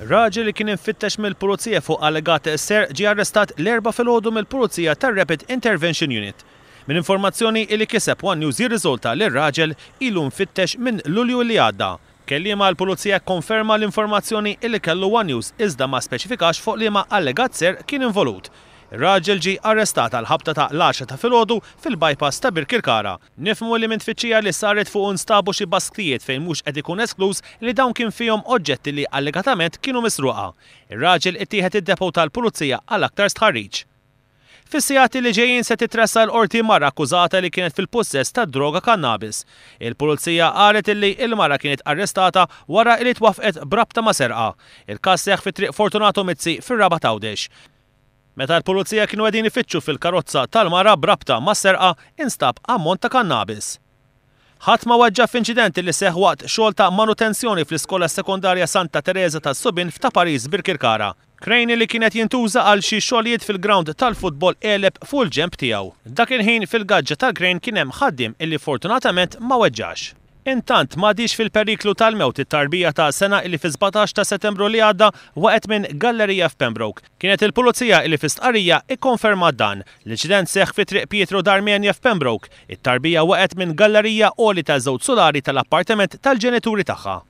Raġel li kien infittex mill-Pulizija fuq allegat ser ġie arrestat l-4 filgħodu mill-Pulizija tar-Rapid Intervention Unit. Min informazzjoni li kiseb One News jirriżulta li r-raġel ilu mfittex minn Lulju li għadda. Kelliema l-Pulizija konferma l-informazzjoni li kellu One News iżda ma speċifikax fuq liema allegat ser kien involut. Ir-raġel ġie arrestat għal ħabta ta' l-10 ta' filgħodu fil-bypass ta' Birkirkara. Nifhmu li minn tfittxija li saret fuq instabu xi basktijiet fejn mhux qed ikun esklus li dawn kien fihom oġġetti li allegatament kienu misruqa. Ir-raġel ittieħed id-depo tal-Pulizija għal aktar stħarriġ. Fis-sigħati li ġejjin se titressa l-qorti mara akkużata li kienet fil-possess ta' droga kannabis. Il-Pulizija qalet li l-mara kienet arrestata wara li twafqet brabta ma' serqa. Il-każ seħħ fit-triq Fortunato Mizzi fir-Raba' Tawdex. Meta l-Pulizija kienu qegħdin ifittxu fil-karozza tal-mara brabta ma' serqa instab ammont ta' kannabis. Ħadd ma weġġa f'inċidenti li seħħ waqt xogħol ta' manutenzjoni fl-Iskola Sekondarja Santa Teresa tas-Subin f'ta' Pariż Birkirkara. Krejn li kienet jintuża għal xi xogħlijiet fil-ground tal-futbol qeleb fuq il-ġemp tiegħu. Dak il-ħin fil-gaġġa tal-krejn kien hemm ħaddiem illi fortunatament ma weġġax. Intant m'għadix fil-periklu tal-mewt it-tarbija ta' sena illi fi 17 ta' Settembru li għadda waqgħet minn gallerija f'Pembroke. Kienet il-Pulizija illi fi stqarrija ikkonfermat dan. L-inċident seħħ fi triq Pietro Darmenja f'Pembroke. It-tarbija waqgħet minn gallerija għoli ta' żewġ solari tal-appartament tal-ġenituri tagħha.